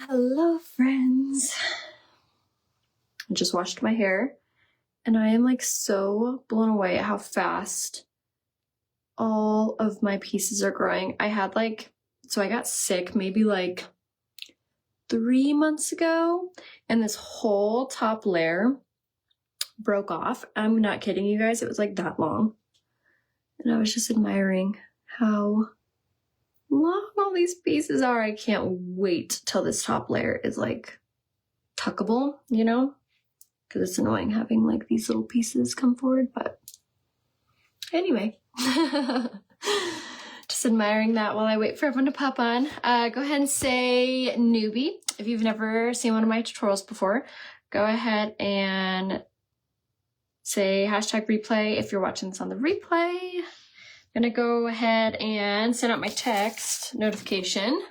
Hello, friends. I just washed my hair and I am like so blown away at how fast all of my pieces are growing. I got sick maybe like 3 months ago and this whole top layer broke off. I'm not kidding you guys. It was like that long. And I was just admiring how long all these pieces are. I can't wait till this top layer is like tuckable, you know? Because it's annoying having like these little pieces come forward, but anyway. Just admiring that while I wait for everyone to pop on. Go ahead and say newbie. If you've never seen one of my tutorials before, go ahead and say hashtag replay if you're watching this on the replay. I'm gonna go ahead and send out my text notification.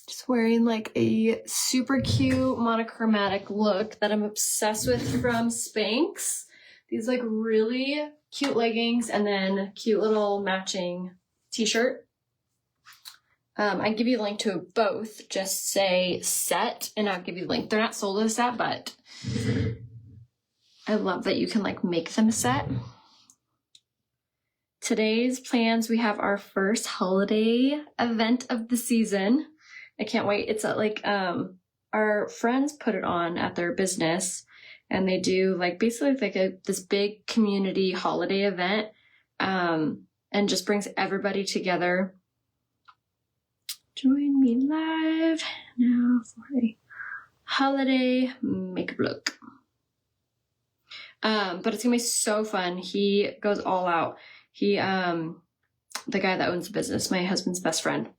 Just wearing like a super cute monochromatic look that I'm obsessed with from Spanx. These like really cute leggings and then cute little matching t-shirt. I give you a link to both. Just say set and I'll give you the link. They're not sold as a set, but I love that you can like make them a set. Today's plans, we have our first holiday event of the season. I can't wait. It's like our friends put it on at their business and they do like basically like this big community holiday event and just brings everybody together. Join me live now for a holiday makeup look. But it's gonna be so fun. He goes all out. He, the guy that owns the business, my husband's best friend,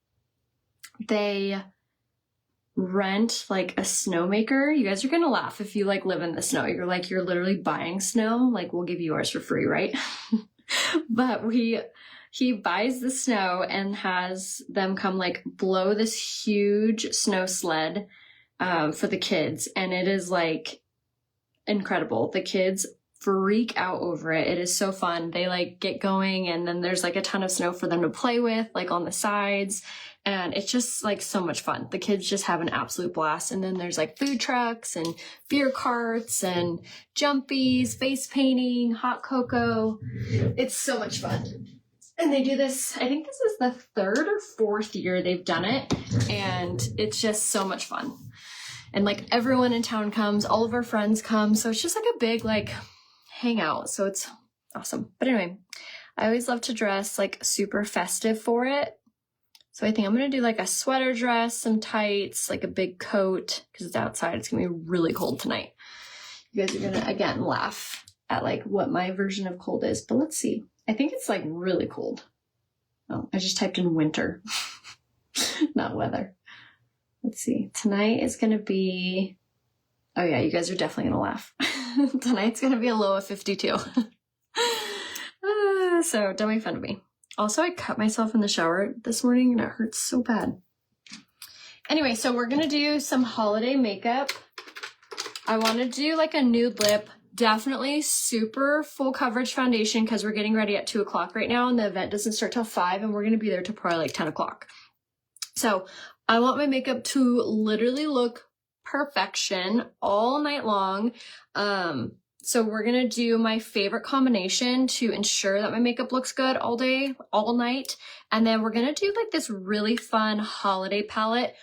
they rent like a snowmaker. You guys are gonna laugh if you like live in the snow. You're literally buying snow. Like we'll give you ours for free, right? But he buys the snow and has them come like blow this huge snow sled for the kids. And it is like incredible. The kids freak out over it. It is so fun. They like get going and then there's like a ton of snow for them to play with, like on the sides. And it's just like so much fun. The kids just have an absolute blast. And then there's like food trucks and beer carts and jumpies, face painting, hot cocoa. It's so much fun. And they do this, I think this is the 3rd or 4th year they've done it. And it's just so much fun. And like everyone in town comes, all of our friends come. So it's just like a big like hangout. So it's awesome. But anyway, I always love to dress like super festive for it. So I think I'm going to do like a sweater dress, some tights, like a big coat because it's outside. It's going to be really cold tonight. You guys are going to, again, laugh at like what my version of cold is. But let's see. I think it's like really cold. Oh, I just typed in winter, not weather. Let's see. Tonight is going to be, oh yeah, you guys are definitely going to laugh. Tonight's going to be a low of 52. So don't make fun of me. Also, I cut myself in the shower this morning and it hurts so bad. Anyway, so we're going to do some holiday makeup. I want to do like a nude lip. Definitely super full coverage foundation because we're getting ready at 2 o'clock right now and the event doesn't start till 5 and we're going to be there till probably like 10 o'clock. So I want my makeup to literally look perfection all night long. So we're going to do my favorite combination to ensure that my makeup looks good all day, all night. And then we're going to do like this really fun holiday palette.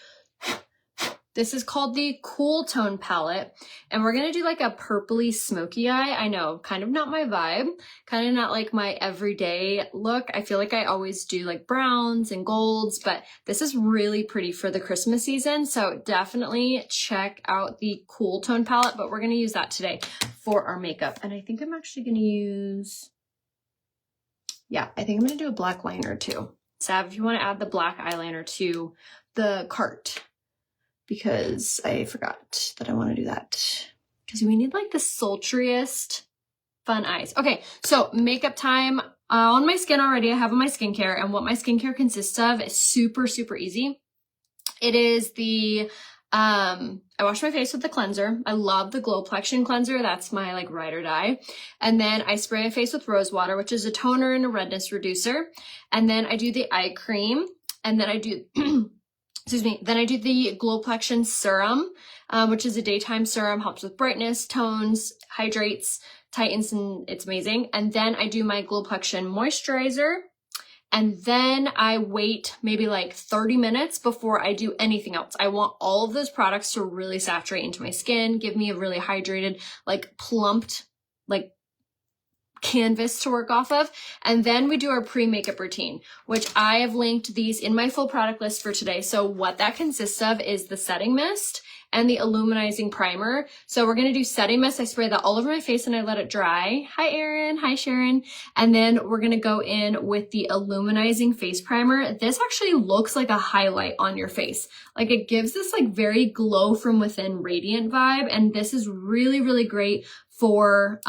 This is called the Cool Tone palette. And we're going to do like a purpley smoky eye. I know, kind of not my vibe, kind of not like my everyday look. I feel like I always do like browns and golds, but this is really pretty for the Christmas season. So definitely check out the Cool Tone palette, but we're going to use that today for our makeup. And I think I'm actually going to use, yeah, I think I'm going to do a black liner too. Sav, if you want to add the black eyeliner to the cart, because I forgot that I want to do that. Because we need like the sultriest fun eyes. Okay, so makeup time. On my skin already, I have on my skincare. And what my skincare consists of is super, super easy. It is the, I wash my face with the cleanser. I love the Glowplexion cleanser. That's my like ride or die. And then I spray my face with rose water, which is a toner and a redness reducer. And then I do the eye cream. And then I do excuse me. Then I do the Glowplexion Serum, which is a daytime serum, helps with brightness, tones, hydrates, tightens, and it's amazing. And then I do my Glowplexion Moisturizer. And then I wait maybe like 30 minutes before I do anything else. I want all of those products to really saturate into my skin, give me a really hydrated, like plumped, like canvas to work off of. And then we do our pre-makeup routine, which I have linked these in my full product list for today. So what that consists of is the setting mist and the illuminizing primer. So we're going to do setting mist. I spray that all over my face and I let it dry. Hi, Erin. Hi, Sharon. And then we're going to go in with the illuminizing face primer. This actually looks like a highlight on your face. Like it gives this like very glow from within radiant vibe. And this is really, really great for,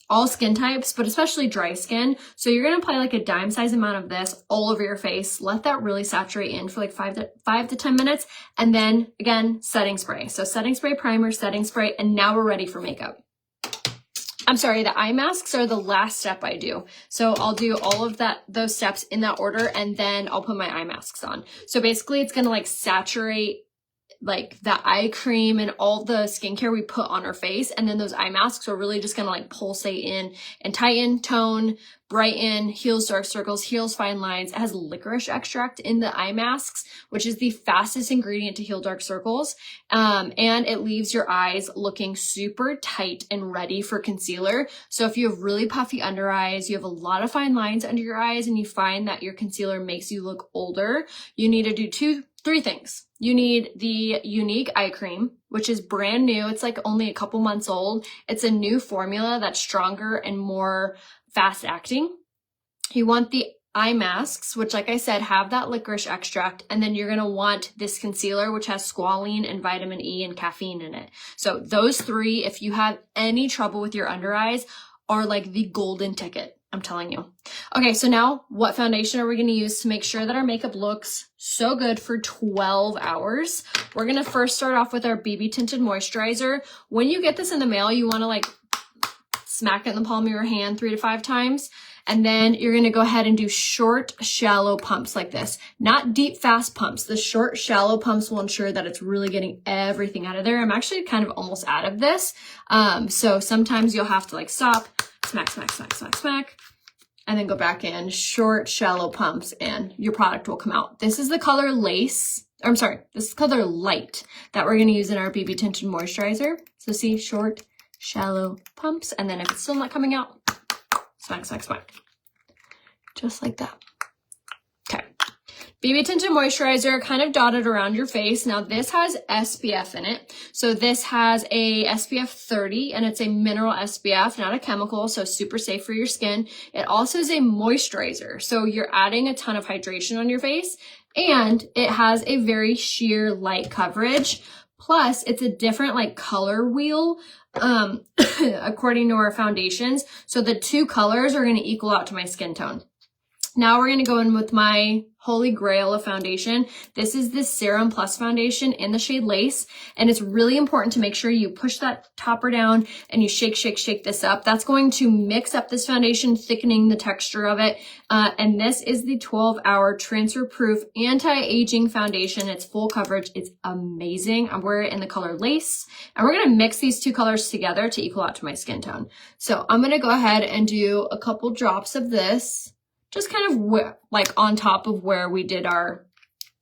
all skin types, but especially dry skin. So you're going to apply like a dime size amount of this all over your face. Let that really saturate in for like 5 to 10 minutes. And then again, setting spray. So setting spray, primer, setting spray, and now we're ready for makeup. I'm sorry, the eye masks are the last step I do. So I'll do all of those steps in that order, and then I'll put my eye masks on. So basically it's going to like saturate like the eye cream and all the skincare we put on our face. And then those eye masks are really just going to like pulsate in and tighten, tone, brighten, heals dark circles, heals fine lines. It has licorice extract in the eye masks, which is the fastest ingredient to heal dark circles. And it leaves your eyes looking super tight and ready for concealer. So if you have really puffy under eyes, you have a lot of fine lines under your eyes, and you find that your concealer makes you look older, you need to do three things. You need the Unique Eye Cream, which is brand new. It's like only a couple months old. It's a new formula that's stronger and more fast acting. You want the eye masks, which like I said, have that licorice extract. And then you're going to want this concealer, which has squalene and vitamin E and caffeine in it. So those three, if you have any trouble with your under eyes, are like the golden ticket. I'm telling you. Okay, so now what foundation are we going to use to make sure that our makeup looks so good for 12 hours? We're going to first start off with our BB Tinted Moisturizer. When you get this in the mail, you want to like smack it in the palm of your hand 3 to 5 times. And then you're going to go ahead and do short, shallow pumps like this. Not deep, fast pumps. The short, shallow pumps will ensure that it's really getting everything out of there. I'm actually kind of almost out of this. So sometimes you'll have to like stop, smack, smack, smack, smack, smack, and then go back in, short, shallow pumps, and your product will come out. This is the color Lace, or I'm sorry, this is color Light that we're going to use in our BB Tinted Moisturizer. So see, short, shallow pumps, and then if it's still not coming out, smack, smack, smack. Just like that. Okay. BB Tinted Moisturizer kind of dotted around your face. Now this has SPF in it. So this has a SPF 30 and it's a mineral SPF, not a chemical, so super safe for your skin. It also is a moisturizer. So you're adding a ton of hydration on your face, and it has a very sheer light coverage. Plus it's a different like color wheel, according to our foundations. So the two colors are going to equal out to my skin tone. Now we're going to go in with my holy grail of foundation. This is the Serum Plus foundation in the shade Lace. And it's really important to make sure you push that topper down and you shake, shake, shake this up. That's going to mix up this foundation, thickening the texture of it. And this is the 12-hour transfer-proof anti-aging foundation. It's full coverage. It's amazing. I wear it in the color Lace. And we're going to mix these two colors together to equal out to my skin tone. So I'm going to go ahead and do a couple drops of this, just kind of like on top of where we did our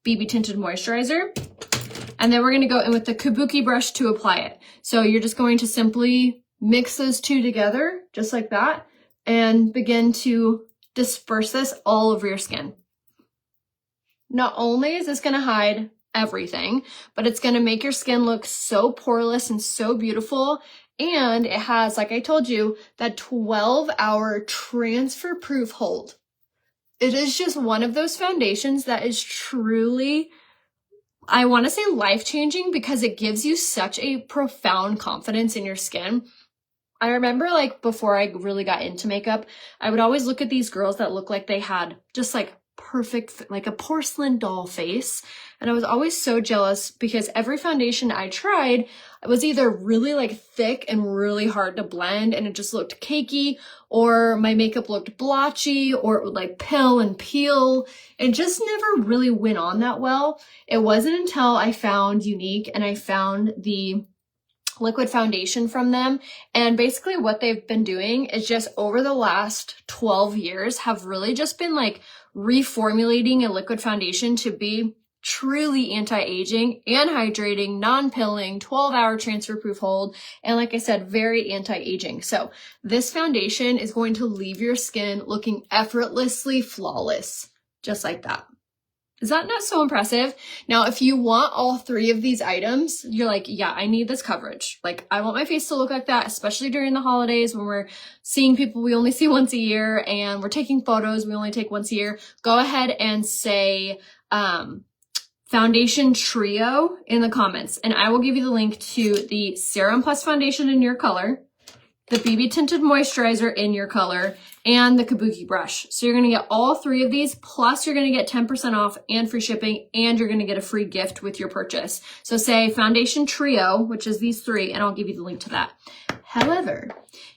BB Tinted Moisturizer. And then we're going to go in with the Kabuki brush to apply it. So you're just going to simply mix those two together, just like that, and begin to disperse this all over your skin. Not only is this going to hide everything, but it's going to make your skin look so poreless and so beautiful. And it has, like I told you, that 12-hour transfer-proof hold. It is just one of those foundations that is truly, I want to say, life-changing, because it gives you such a profound confidence in your skin. I remember like before I really got into makeup, I would always look at these girls that look like they had just like perfect, like a porcelain doll face. And I was always so jealous because every foundation I tried was either really like thick and really hard to blend and it just looked cakey, or my makeup looked blotchy, or it would like pill and peel. It just never really went on that well. It wasn't until I found Unique and I found the liquid foundation from them. And basically what they've been doing is just over the last 12 years have really just been like reformulating a liquid foundation to be truly anti-aging and hydrating, non-pilling, 12-hour transfer-proof hold, and like I said, very anti-aging. So this foundation is going to leave your skin looking effortlessly flawless, just like that. Is that not so impressive? Now, if you want all three of these items, you're like, yeah, I need this coverage. Like, I want my face to look like that, especially during the holidays when we're seeing people we only see once a year and we're taking photos we only take once a year. Go ahead and say foundation trio in the comments, and I will give you the link to the Serum Plus foundation in your color, the BB Tinted Moisturizer in your color, and the Kabuki brush. So you're going to get all three of these, plus you're going to get 10% off and free shipping, and you're going to get a free gift with your purchase. So say foundation trio, which is these three, and I'll give you the link to that. However,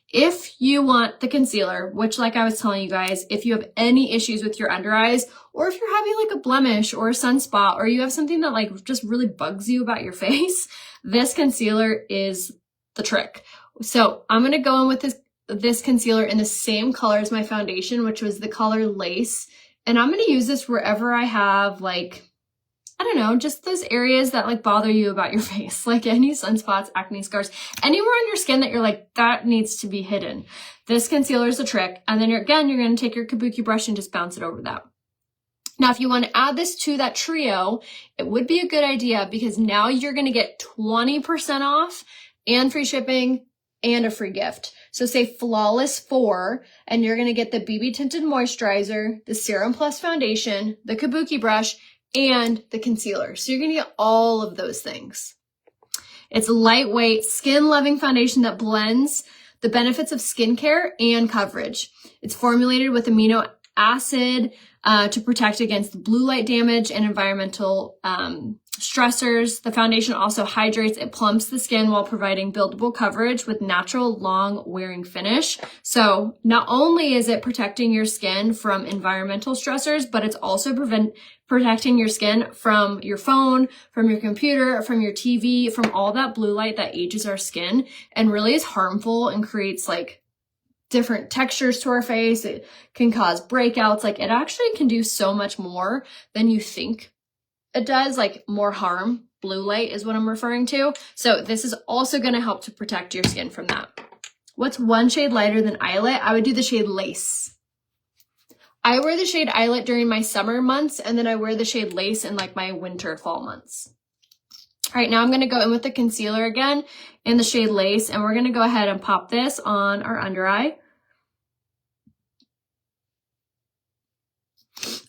if you want the concealer, which like I was telling you guys, if you have any issues with your under eyes, or if you're having like a blemish or a sunspot, or you have something that like just really bugs you about your face, this concealer is the trick. So I'm going to go in with this concealer in the same color as my foundation, which was the color Lace. And I'm going to use this wherever I have like, I don't know, just those areas that like bother you about your face, like any sunspots, acne scars, anywhere on your skin that you're like, that needs to be hidden. This concealer is the trick. And then you're going to take your Kabuki brush and just bounce it over that. Now, if you want to add this to that trio, it would be a good idea because now you're going to get 20% off and free shipping and a free gift. So say Flawless 4, and you're going to get the BB Tinted Moisturizer, the Serum Plus Foundation, the Kabuki brush, and the concealer. So you're going to get all of those things. It's a lightweight, skin-loving foundation that blends the benefits of skincare and coverage. It's formulated with amino acid to protect against blue light damage and environmental stressors. The foundation also hydrates. It plumps the skin while providing buildable coverage with natural long wearing finish. So not only is it protecting your skin from environmental stressors, but it's also protecting your skin from your phone, from your computer, from your TV, from all that blue light that ages our skin and really is harmful and creates like different textures to our face. It can cause breakouts. Like it actually can do so much more than you think it does, like more harm. Blue light is what I'm referring to. So this is also going to help to protect your skin from that. What's one shade lighter than Eyelet? I would do the shade Lace. I wear the shade Eyelet during my summer months, and then I wear the shade Lace in like my winter, fall months. All right, now I'm going to go in with the concealer again in the shade Lace, and we're going to go ahead and pop this on our under eye.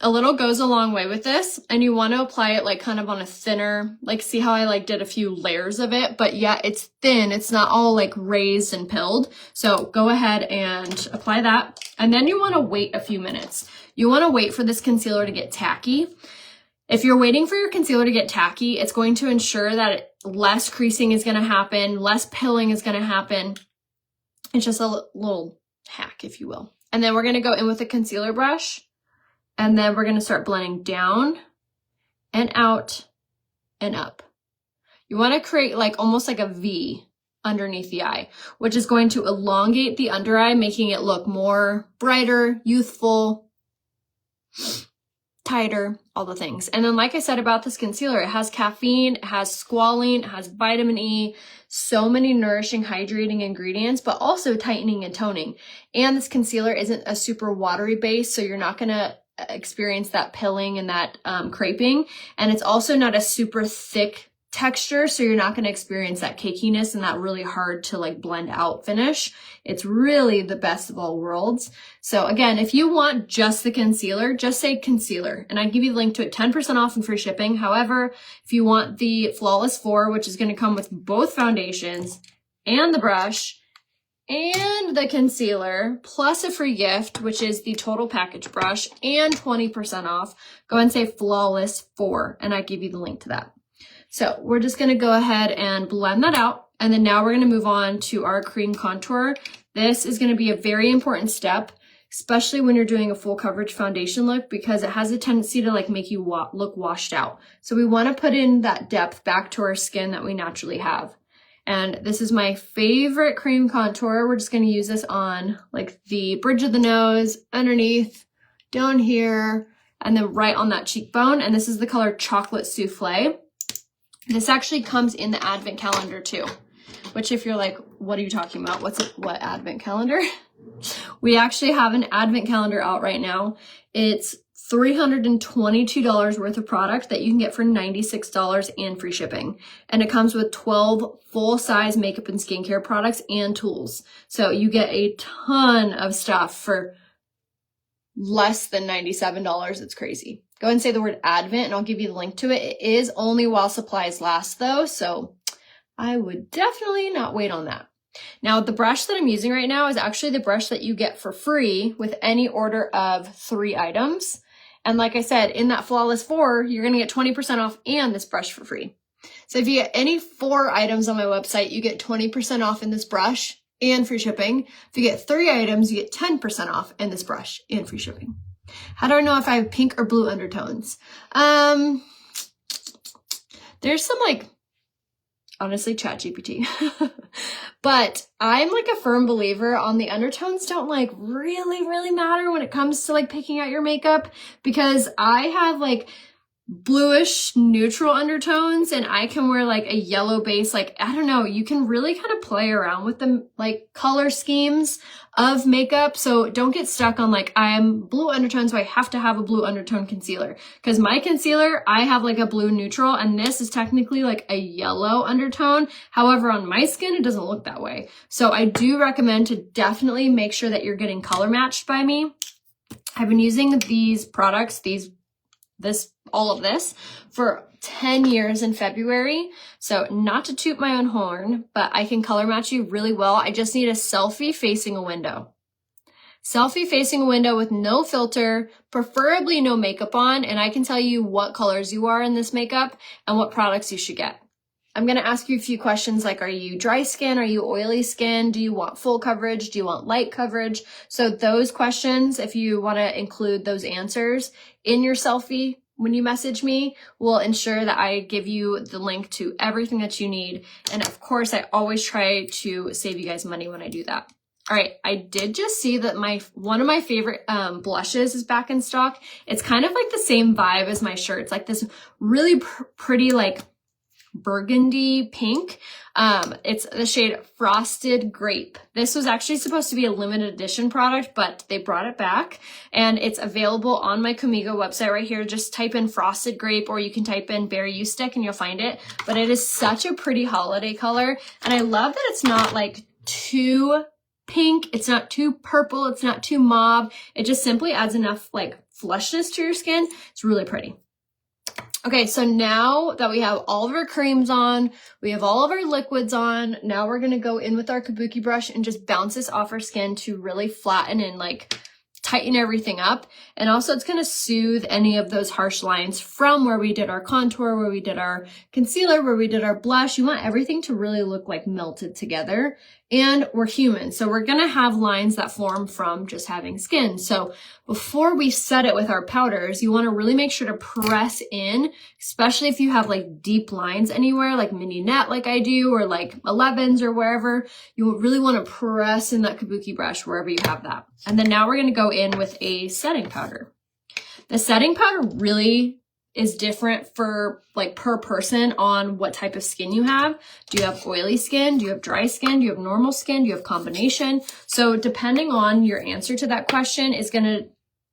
A little goes a long way with this, and you want to apply it like kind of on a thinner, like see how I like did a few layers of it, but yeah, it's thin. It's not all like raised and pilled. So go ahead and apply that. And then you want to wait a few minutes. You want to wait for this concealer to get tacky. If you're waiting for your concealer to get tacky, it's going to ensure that less creasing is going to happen, less pilling is going to happen. It's just a little hack, if you will. And then we're going to go in with a concealer brush. And then we're going to start blending down and out and up. You want to create like almost like a V underneath the eye, which is going to elongate the under eye, making it look more brighter, youthful, tighter, all the things. And then like I said about this concealer, it has caffeine, it has squalene, it has vitamin E, so many nourishing, hydrating ingredients, but also tightening and toning. And this concealer isn't a super watery base, so you're not going to experience that pilling and that creping. And it's also not a super thick texture, so you're not going to experience that cakiness and that really hard to like blend out finish. It's really the best of all worlds. So again, if you want just the concealer, just say concealer, and I give you the link to it, 10% off and free shipping. However, if you want the Flawless 4, which is going to come with both foundations and the brush and the concealer, plus a free gift, which is the total package brush, and 20% off, go and say Flawless 4, and I give you the link to that. So we're just gonna go ahead and blend that out, and then now we're gonna move on to our cream contour. This is gonna be a very important step, especially when you're doing a full coverage foundation look, because it has a tendency to like make you look washed out. So we wanna put in that depth back to our skin that we naturally have. And this is my favorite cream contour. We're just gonna use this on like the bridge of the nose, underneath, down here, and then right on that cheekbone. And this is the color Chocolate Souffle. This actually comes in the advent calendar too, which if you're like, what are you talking about? What advent calendar? We actually have an advent calendar out right now. It's $322 worth of product that you can get for $96 and free shipping. And it comes with 12 full-size makeup and skincare products and tools. So you get a ton of stuff for less than $97. It's crazy. Go and say the word Advent and I'll give you the link to it. It is only while supplies last though, so I would definitely not wait on that. Now, the brush that I'm using right now is actually the brush that you get for free with any order of 3 items. And like I said, in that Flawless 4, you're going to get 20% off and this brush for free. So if you get any 4 items on my website, you get 20% off in this brush and free shipping. If you get 3 items, you get 10% off in this brush and free shipping. How do I know if I have pink or blue undertones? There's some like, honestly, ChatGPT. But I'm like a firm believer on the undertones don't like really matter when it comes to like picking out your makeup, because I have like bluish neutral undertones and I can wear like a yellow base. Like, I don't know, you can really kind of play around with the like color schemes of makeup. So don't get stuck on like, I'm blue undertone, so I have to have a blue undertone concealer. Because my concealer, I have like a blue neutral and this is technically like a yellow undertone. However, on my skin, it doesn't look that way. So I do recommend to definitely make sure that you're getting color matched by me. I've been using these products, all of this for 10 years in February. So not to toot my own horn, but I can color match you really well. I just need a selfie facing a window. Selfie facing a window with no filter, preferably no makeup on, and I can tell you what colors you are in this makeup and what products you should get. I'm going to ask you a few questions like, are you dry skin? Are you oily skin? Do you want full coverage? Do you want light coverage? So those questions, if you want to include those answers in your selfie when you message me, will ensure that I give you the link to everything that you need. And of course, I always try to save you guys money when I do that. All right, I did just see that one of my favorite blushes is back in stock. It's kind of like the same vibe as my shirt. It's like this really pretty like burgundy pink. It's the shade Frosted Grape. This was actually supposed to be a limited edition product, but they brought it back and it's available on my Comigo website right here. Just type in Frosted Grape or you can type in Berry You Stick and you'll find it. But it is such a pretty holiday color. And I love that it's not like too pink. It's not too purple. It's not too mauve. It just simply adds enough like flushness to your skin. It's really pretty. Okay, so now that we have all of our creams on, we have all of our liquids on, now we're going to go in with our kabuki brush and just bounce this off our skin to really flatten and like tighten everything up. And also it's going to soothe any of those harsh lines from where we did our contour, where we did our concealer, where we did our blush. You want everything to really look like melted together. And we're human, so we're going to have lines that form from just having skin. So before we set it with our powders, you want to really make sure to press in, especially if you have like deep lines anywhere, like mini net like I do, or like 11s or wherever. You really want to press in that kabuki brush wherever you have that. And then now we're going to go in with a setting powder. The setting powder really is different for like per person on what type of skin you have. Do you have oily skin? Do you have dry skin? Do you have normal skin? Do you have combination? So depending on your answer to that question is going to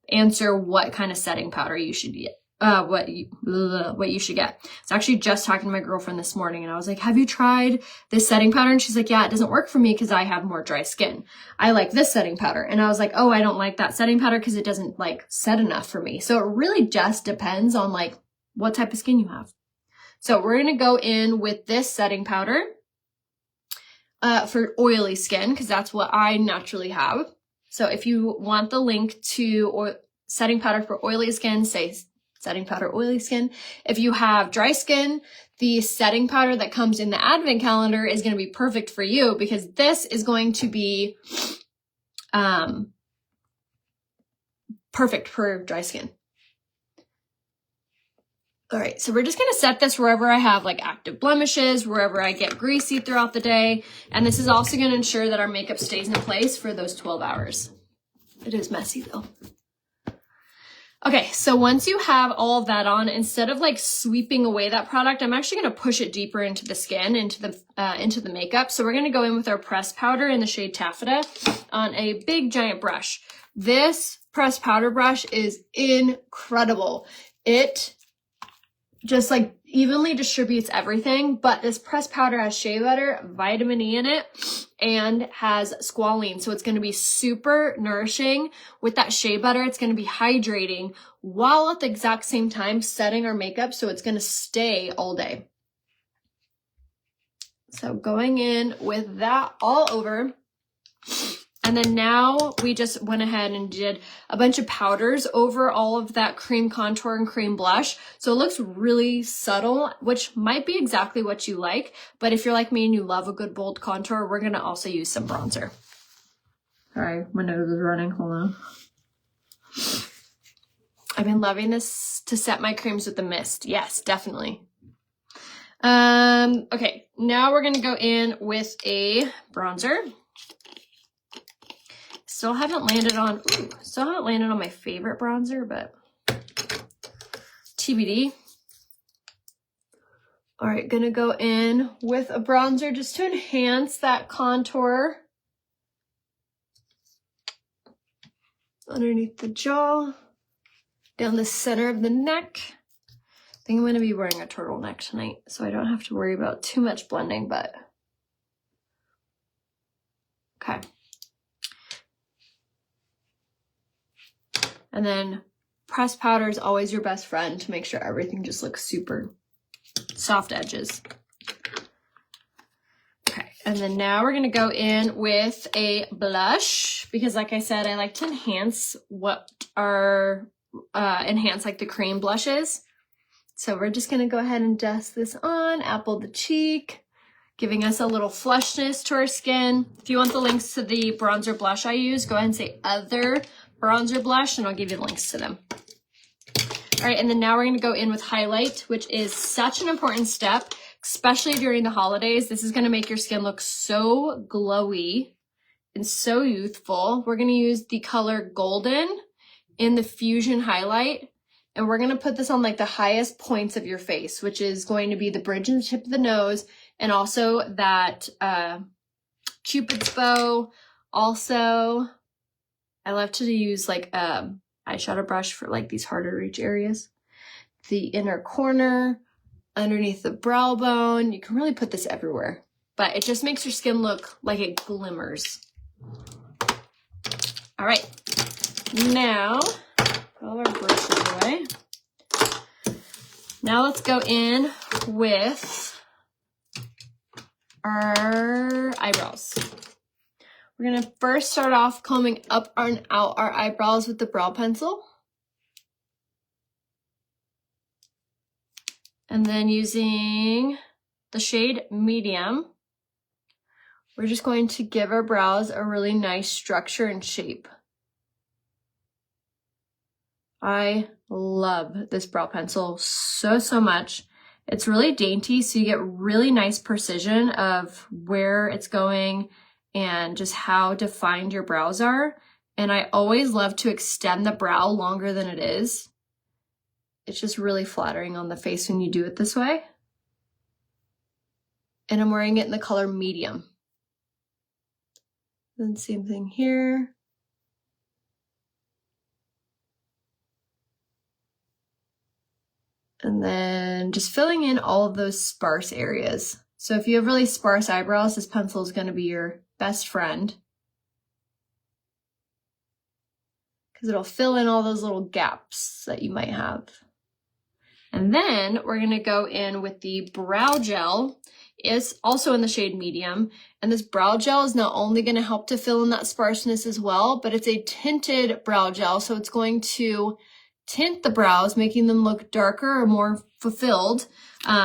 answer what kind of setting powder you should get. What you should get. I was actually just talking to my girlfriend this morning and I was like, have you tried this setting powder? And she's like, yeah, it doesn't work for me because I have more dry skin. I like this setting powder. And I was like, oh, I don't like that setting powder because it doesn't like set enough for me. So it really just depends on like what type of skin you have. So we're going to go in with this setting powder. for oily skin, because that's what I naturally have. So if you want the link to setting powder for oily skin, say setting powder, oily skin. If you have dry skin, the setting powder that comes in the advent calendar is going to be perfect for you, because this is going to be perfect for dry skin. All right, so we're just going to set this wherever I have like active blemishes, wherever I get greasy throughout the day. And this is also going to ensure that our makeup stays in place for those 12 hours. It is messy though. Okay, so once you have all of that on, instead of like sweeping away that product, I'm actually going to push it deeper into the skin, into the makeup. So we're going to go in with our pressed powder in the shade Taffeta on a big giant brush. This pressed powder brush is incredible. It just like evenly distributes everything, but this pressed powder has shea butter, vitamin E in it, and has squalene. So it's going to be super nourishing. With that shea butter, it's going to be hydrating while at the exact same time setting our makeup, so it's going to stay all day. So going in with that all over. And then now we just went ahead and did a bunch of powders over all of that cream contour and cream blush. So it looks really subtle, which might be exactly what you like. But if you're like me and you love a good bold contour, we're going to also use some bronzer. Sorry, my nose is running. Hold on. I've been loving this to set my creams with the mist. Yes, definitely. Okay, now we're going to go in with a bronzer. Still haven't landed on my favorite bronzer, but TBD. All right, gonna go in with a bronzer just to enhance that contour underneath the jaw, down the center of the neck. I think I'm gonna be wearing a turtleneck tonight, so I don't have to worry about too much blending, but okay. And then pressed powder is always your best friend to make sure everything just looks super soft edges. Okay, and then now we're gonna go in with a blush, because like I said, I like to enhance what are, enhance like the cream blushes. So we're just gonna go ahead and dust this on, apple the cheek, giving us a little flushness to our skin. If you want the links to the bronzer blush I use, go ahead and say other bronzer blush and I'll give you the links to them. All right, and then now we're going to go in with highlight, which is such an important step, especially during the holidays. This is going to make your skin look so glowy and so youthful. We're going to use the color Golden in the Fusion Highlight, and we're going to put this on like the highest points of your face, which is going to be the bridge and the tip of the nose, and also that Cupid's bow. Also, I love to use like eyeshadow brush for like these harder to reach areas. The inner corner, underneath the brow bone. You can really put this everywhere, but it just makes your skin look like it glimmers. All right, now put all our brushes away. Now let's go in with our eyebrows. We're going to first start off combing up and out our eyebrows with the brow pencil. And then using the shade Medium, we're just going to give our brows a really nice structure and shape. I love this brow pencil so much. It's really dainty, so you get really nice precision of where it's going and just how defined your brows are. And I always love to extend the brow longer than it is. It's just really flattering on the face when you do it this way. And I'm wearing it in the color Medium. Then same thing here. And then just filling in all of those sparse areas. So if you have really sparse eyebrows, this pencil is going to be your best friend, because it'll fill in all those little gaps that you might have. And then we're going to go in with the brow gel It's also in the shade medium. And this brow gel is not only going to help to fill in that sparseness as well, but it's a tinted brow gel. So it's going to tint the brows, making them look darker or more fulfilled.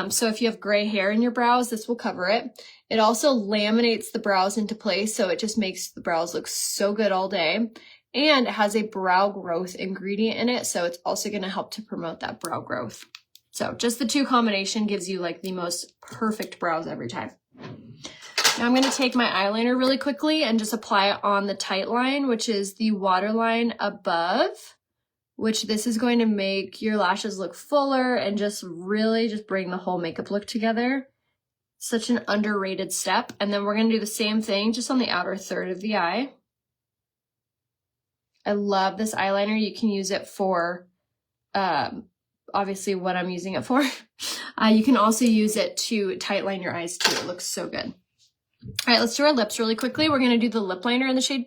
So if you have gray hair in your brows, this will cover it. It also laminates the brows into place, so it just makes the brows look so good all day. And it has a brow growth ingredient in it, so it's also going to help to promote that brow growth. So just the two combination gives you like the most perfect brows every time. Now I'm going to take my eyeliner really quickly and just apply it on the tight line, which is the waterline above, which this is going to make your lashes look fuller and just really just bring the whole makeup look together. Such an underrated step. And then we're going to do the same thing just on the outer third of the eye. I love this eyeliner. You can use it for, obviously what I'm using it for. You can also use it to tight line your eyes too. It looks so good. All right, let's do our lips really quickly. We're going to do the lip liner in the shade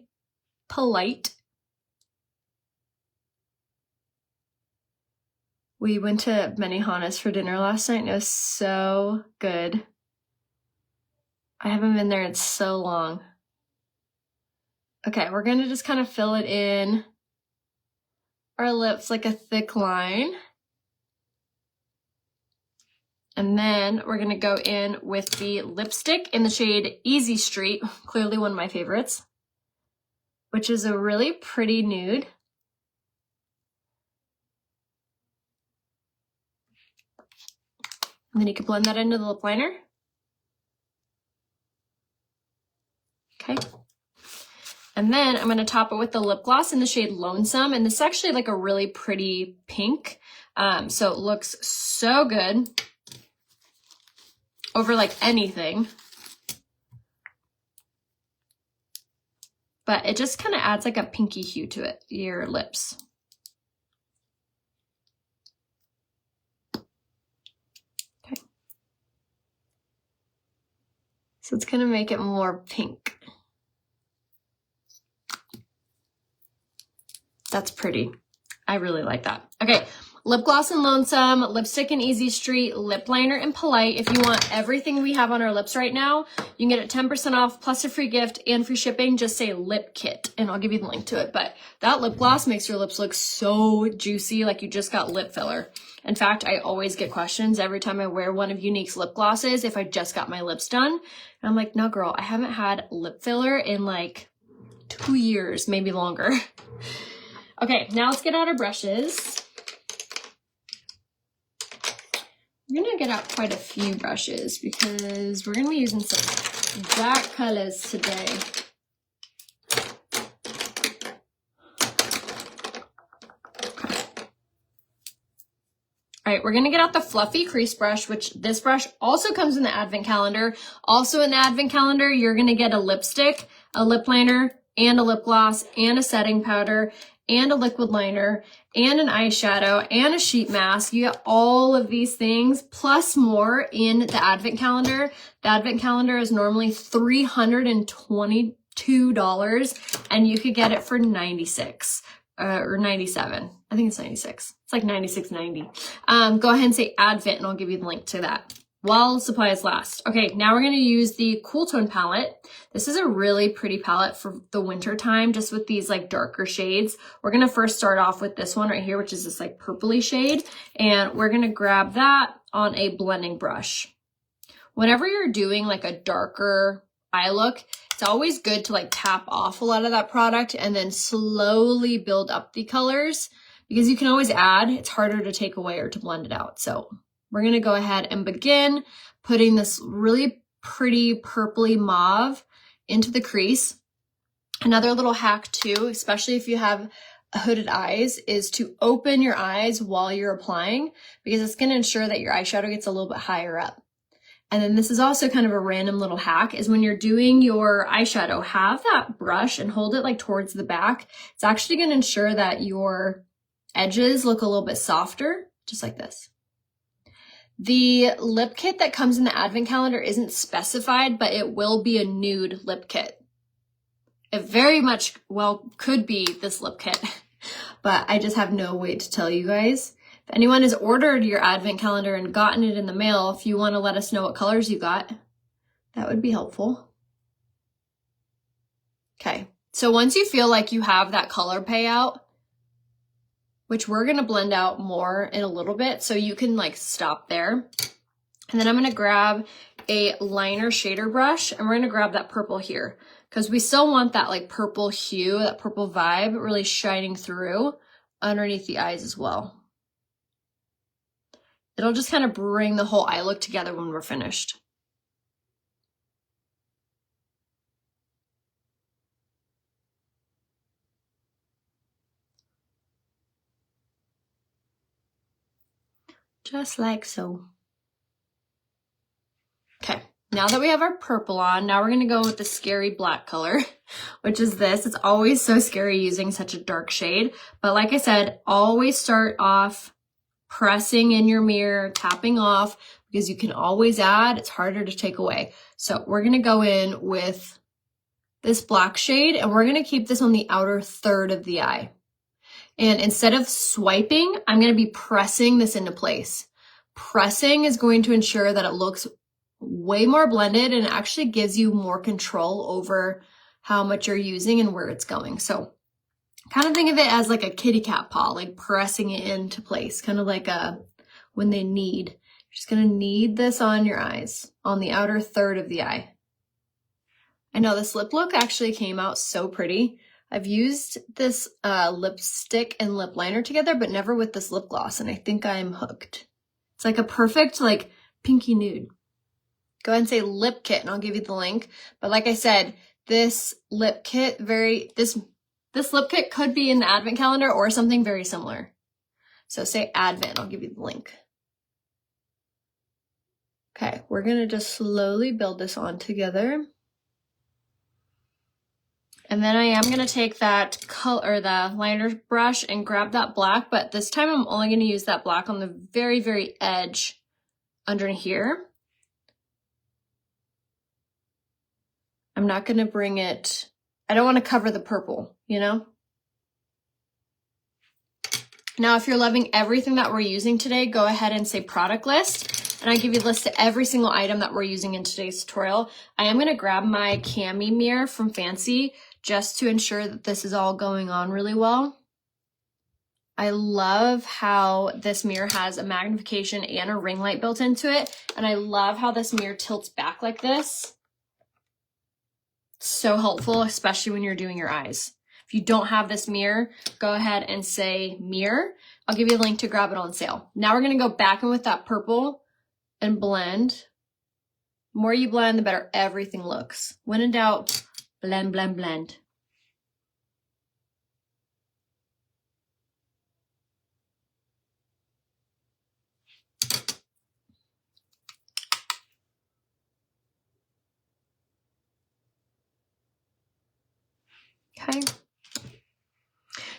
Polite. We went to Benihana's for dinner last night and it was so good. I haven't been there in so long. Okay, we're going to just kind of fill it in our lips like a thick line. And then we're going to go in with the lipstick in the shade Easy Street, clearly one of my favorites, which is a really pretty nude. And then you can blend that into the lip liner. Okay. And then I'm going to top it with the lip gloss in the shade Lonesome. And this is actually like a really pretty pink. So it looks so good over like anything. But it just kind of adds like a pinky hue to it, your lips. Okay. So it's going to make it more pink. That's pretty. I really like that. Okay, lip gloss and Lonesome, lipstick and Easy Street, lip liner and Polite. If you want everything we have on our lips right now, you can get it 10% off plus a free gift and free shipping. Just say lip kit and I'll give you the link to it. But that lip gloss makes your lips look so juicy, like you just got lip filler. In fact, I always get questions every time I wear one of Younique's lip glosses if I just got my lips done. And I'm like, no girl, I haven't had lip filler in like 2 years, maybe longer. Okay, now let's get out our brushes. We're gonna get out quite a few brushes because we're gonna be using some dark colors today. Okay. All right, we're gonna get out the fluffy crease brush, which this brush also comes in the advent calendar. Also in the advent calendar, you're gonna get a lipstick, a lip liner, and a lip gloss, and a setting powder, and a liquid liner, and an eyeshadow, and a sheet mask. You get all of these things, plus more in the advent calendar. The advent calendar is normally $322, and you could get it for $96 or $97. I think it's $96. It's like $96.90. Go ahead and say advent, and I'll give you the link to that while supplies last. Okay, now we're going to use the Cool Tone palette. This is a really pretty palette for the winter time, just with these like darker shades. We're going to first start off with this one right here, which is this like purpley shade, and we're going to grab that on a blending brush. Whenever you're doing like a darker eye look, it's always good to like tap off a lot of that product and then slowly build up the colors, because you can always add. It's harder to take away or to blend it out. So we're going to go ahead and begin putting this really pretty purpley mauve into the crease. Another little hack too, especially if you have hooded eyes, is to open your eyes while you're applying, because it's going to ensure that your eyeshadow gets a little bit higher up. And then this is also kind of a random little hack, is when you're doing your eyeshadow, have that brush and hold it like towards the back. It's actually going to ensure that your edges look a little bit softer, just like this. The lip kit that comes in the advent calendar isn't specified, but it will be a nude lip kit. It very much well could be this lip kit, but I just have no way to tell you guys. If anyone has ordered your advent calendar and gotten it in the mail, if you want to let us know what colors you got, That would be helpful. Okay, so once you feel like you have that color payout, which we're gonna blend out more in a little bit, so you can like stop there. And then I'm gonna grab a liner shader brush and we're gonna grab that purple here because we still want that like purple hue, that purple vibe really shining through underneath the eyes as well. It'll just kind of bring the whole eye look together when we're finished. Just like so. Okay, now that we have our purple on, now we're gonna go with the scary black color, which is this. It's always so scary using such a dark shade. But like I said, always start off pressing in your mirror, tapping off, because you can always add, it's harder to take away. So we're gonna go in with this black shade and we're gonna keep this on the outer third of the eye. And instead of swiping, I'm gonna be pressing this into place. Pressing is going to ensure that it looks way more blended and actually gives you more control over how much you're using and where it's going. So kind of think of it as like a kitty cat paw, like pressing it into place, kind of like when they knead. You're just gonna knead this on your eyes, on the outer third of the eye. I know this lip look actually came out so pretty. I've used this lipstick and lip liner together, but never with this lip gloss, and I think I'm hooked. It's like a perfect like pinky nude. Go ahead and say lip kit and I'll give you the link. But like I said, this lip kit, this lip kit could be in the advent calendar or something very similar. So say advent, I'll give you the link. Okay, we're gonna just slowly build this on together. And then I am gonna take that color, the liner brush and grab that black, but this time I'm only gonna use that black on the very, very edge under here. I'm not gonna bring it, I don't wanna cover the purple, you know? Now, if you're loving everything that we're using today, go ahead and say product list, and I give you a list of every single item that we're using in today's tutorial. I am gonna grab my Cami mirror from Fancy just to ensure that this is all going on really well. I love how this mirror has a magnification and a ring light built into it, and I love how this mirror tilts back like this. So helpful, especially when you're doing your eyes. If you don't have this mirror, go ahead and say mirror. I'll give you a link to grab it on sale. Now we're gonna go back in with that purple and blend. The more you blend, the better everything looks. When in doubt, blend, blend, blend. Okay.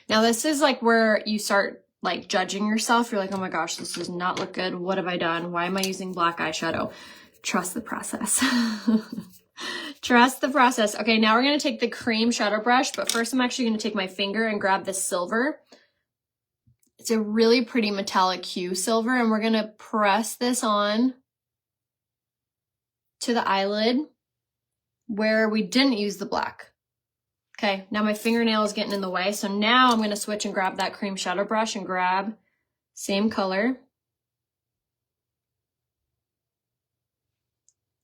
Now this is like where you start like judging yourself. You're like, oh my gosh, this does not look good. What have I done? Why am I using black eyeshadow? Trust the process. Trust the process. Okay, now we're gonna take the cream shadow brush, but first I'm actually gonna take my finger and grab this silver. It's a really pretty metallic hue silver, and we're gonna press this on to the eyelid where we didn't use the black. Okay, now my fingernail is getting in the way, so now I'm gonna switch and grab that cream shadow brush and grab same color.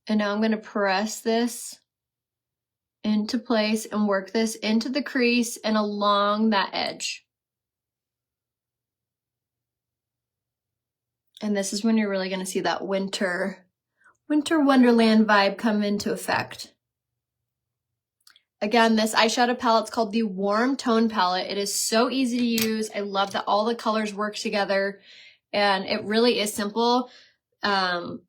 And now I'm gonna press this into place and work this into the crease and along that edge. And this is when you're really gonna see that winter wonderland vibe come into effect. Again, this eyeshadow palette's called the Warm Tone Palette. It is so easy to use. I love that all the colors work together, and it really is simple.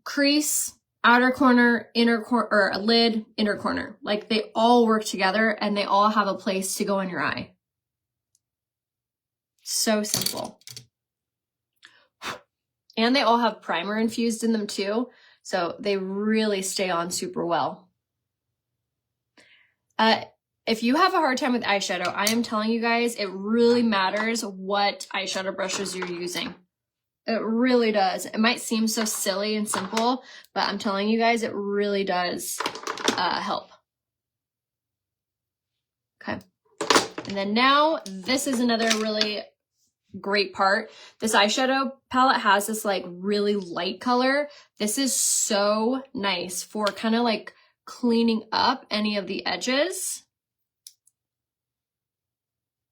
Crease, outer corner, inner corner, or a lid, inner corner. Like they all work together and they all have a place to go in your eye. So simple. And they all have primer infused in them too, so they really stay on super well. If you have a hard time with eyeshadow, I am telling you guys, it really matters what eyeshadow brushes you're using. It really does. It might seem so silly and simple, but I'm telling you guys, it really does help. Okay. And then now this is another really great part. This eyeshadow palette has this like really light color. This is so nice for kind of like cleaning up any of the edges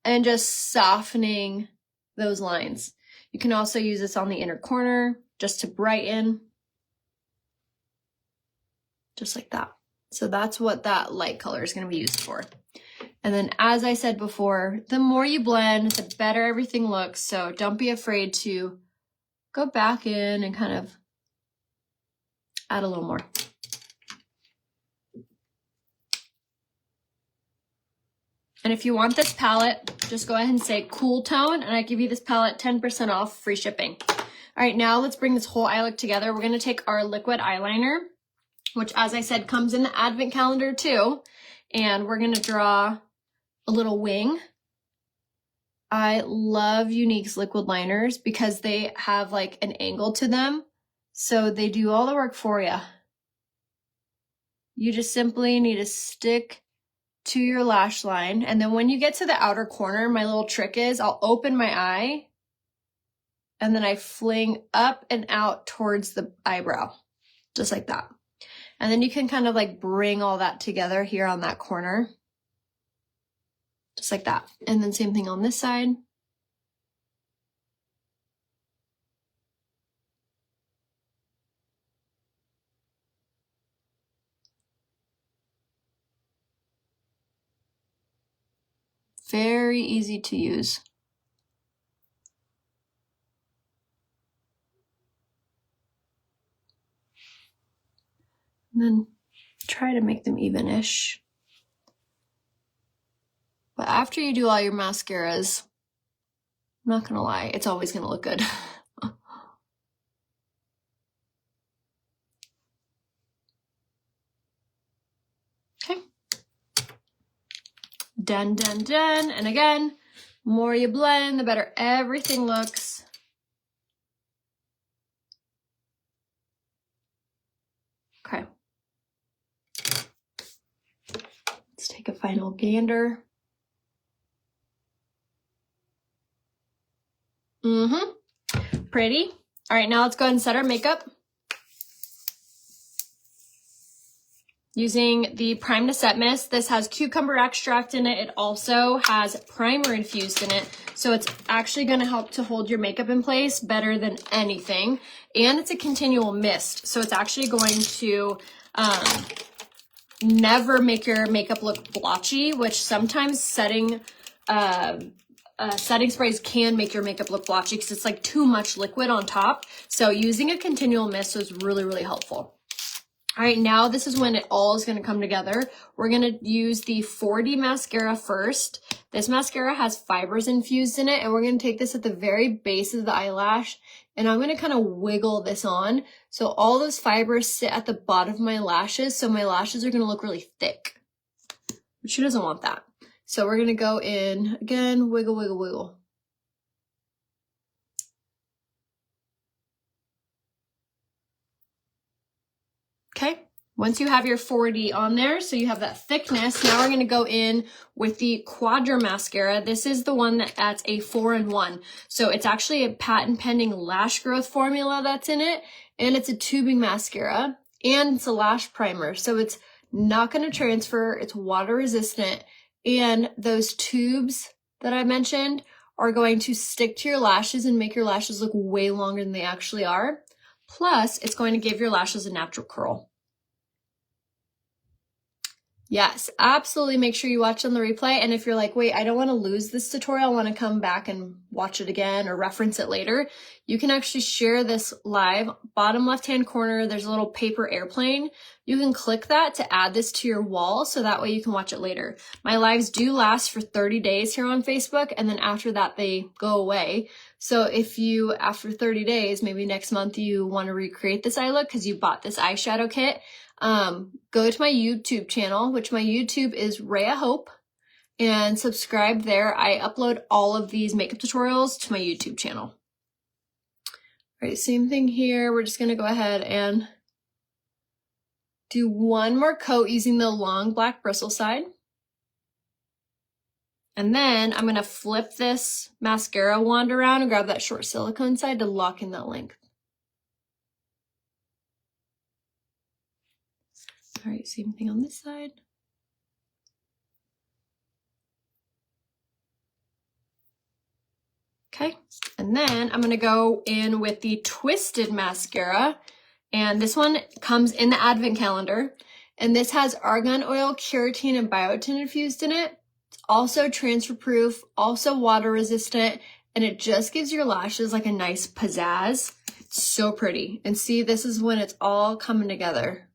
and just softening those lines. You can also use this on the inner corner just to brighten, just like that. So that's what that light color is going to be used for. And then, as I said before, the more you blend, the better everything looks. So don't be afraid to go back in and kind of add a little more. And if you want this palette, just go ahead and say cool tone, and I give you this palette 10% off, free shipping. All right, now let's bring this whole eye look together. We're going to take our liquid eyeliner, which, as I said, comes in the advent calendar too. And we're going to draw a little wing. I love Unique's liquid liners because they have like an angle to them. So they do all the work for you. You just simply need to stick to your lash line. And then when you get to the outer corner, my little trick is I'll open my eye and then I fling up and out towards the eyebrow, just like that. And then you can kind of like bring all that together here on that corner. Just like that. And then same thing on this side. Very easy to use. And then try to make them even-ish. But after you do all your mascaras, I'm not gonna lie, it's always gonna look good. Okay. Done, done, done. And again, the more you blend, the better everything looks. Okay. Let's take a final gander. Pretty. All right, now let's go ahead and set our makeup. Using the Prime to Set Mist. This has cucumber extract in it. It also has primer infused in it. So it's actually going to help to hold your makeup in place better than anything. And it's a continual mist. So it's actually going to never make your makeup look blotchy, which sometimes setting sprays can make your makeup look blotchy because it's like too much liquid on top. So using a continual mist was really, really helpful. All right, now this is when it all is going to come together. We're going to use the 4D mascara first. This mascara has fibers infused in it, and we're going to take this at the very base of the eyelash, and I'm going to kind of wiggle this on. So all those fibers sit at the bottom of my lashes, so my lashes are going to look really thick. But she doesn't want that. So we're going to go in, again, wiggle, wiggle, wiggle. Okay, once you have your 4D on there, so you have that thickness, now we're going to go in with the Quadra mascara. This is the one that's a 4-in-1. So it's actually a patent pending lash growth formula that's in it, and it's a tubing mascara, and it's a lash primer. So it's not going to transfer, it's water resistant, and those tubes that I mentioned are going to stick to your lashes and make your lashes look way longer than they actually are. Plus, it's going to give your lashes a natural curl. Yes, absolutely make sure you watch on the replay. And if you're like, wait, I don't want to lose this tutorial, I want to come back and watch it again or reference it later, you can actually share this live. Bottom left-hand corner, there's a little paper airplane. You can click that to add this to your wall so that way you can watch it later. My lives do last for 30 days here on Facebook, and then after that they go away. So if you, after 30 days, maybe next month you want to recreate this eye look because you bought this eyeshadow kit, go to my YouTube channel, which my YouTube is Rhea Hope, and subscribe there. I upload all of these makeup tutorials to my YouTube channel. All right, same thing here. We're just going to go ahead and Do one more coat using the long black bristle side. And then I'm going to flip this mascara wand around and grab that short silicone side to lock in that length. All right, same thing on this side. Okay, and then I'm going to go in with the Twisted mascara. And this one comes in the advent calendar. And this has argan oil, keratin, and biotin infused in it. It's also transfer proof, also water resistant, and it just gives your lashes like a nice pizzazz. It's so pretty. And see, this is when it's all coming together.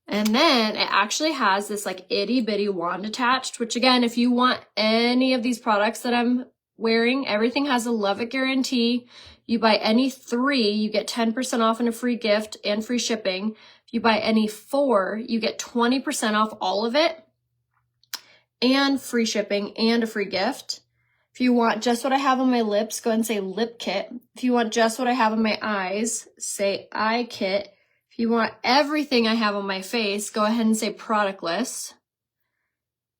And then it actually has this like itty bitty wand attached, which again, if you want any of these products that I'm wearing, everything has a love it guarantee. You buy any 3, you get 10% off and a free gift and free shipping. If you buy any 4, you get 20% off all of it and free shipping and a free gift. If you want just what I have on my lips, go ahead and say lip kit. If you want just what I have on my eyes, say eye kit. If you want everything I have on my face, go ahead and say product list.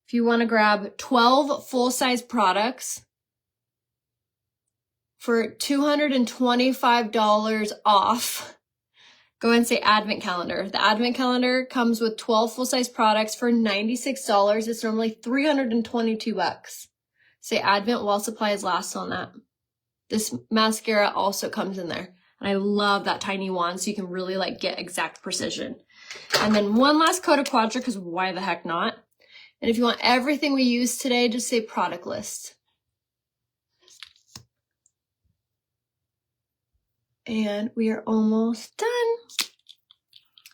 If you want to grab 12 full-size products for $225 off, go ahead and say advent calendar. The advent calendar comes with 12 full-size products for $96. It's normally $322. Say advent while supplies last on that. This mascara also comes in there. And I love that tiny wand so you can really like get exact precision. And then one last coat of Quadra, because why the heck not? And if you want everything we use today, just say product list. And we are almost done.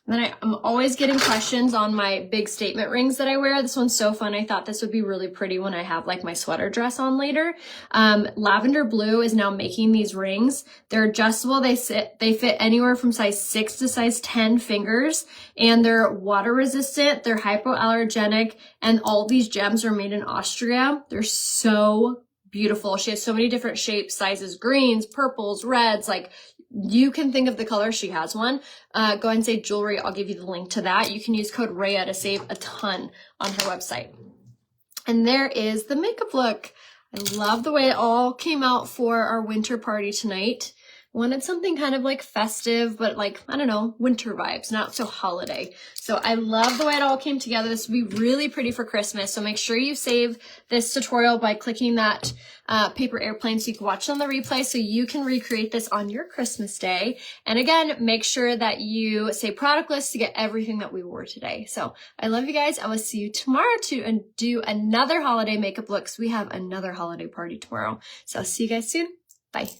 And then I'm always getting questions on my big statement rings that I wear. This one's so fun. I thought this would be really pretty when I have like my sweater dress on later. Lavender Blue is now making these rings. They're adjustable. They fit anywhere from size 6 to size 10 fingers, and they're water resistant. They're hypoallergenic, and all these gems are made in Austria. They're so beautiful. She has so many different shapes, sizes, greens, purples, reds, like you can think of the color. She has one. Go ahead and say jewelry. I'll give you the link to that. You can use code Rhea to save a ton on her website. And there is the makeup look. I love the way it all came out for our winter party tonight. Wanted something kind of like festive, but like, I don't know, winter vibes, not so holiday. So I love the way it all came together. This would be really pretty for Christmas. So make sure you save this tutorial by clicking that paper airplane so you can watch it on the replay so you can recreate this on your Christmas day. And again, make sure that you say product list to get everything that we wore today. So I love you guys. I will see you tomorrow to do another holiday makeup look. So we have another holiday party tomorrow. So I'll see you guys soon. Bye.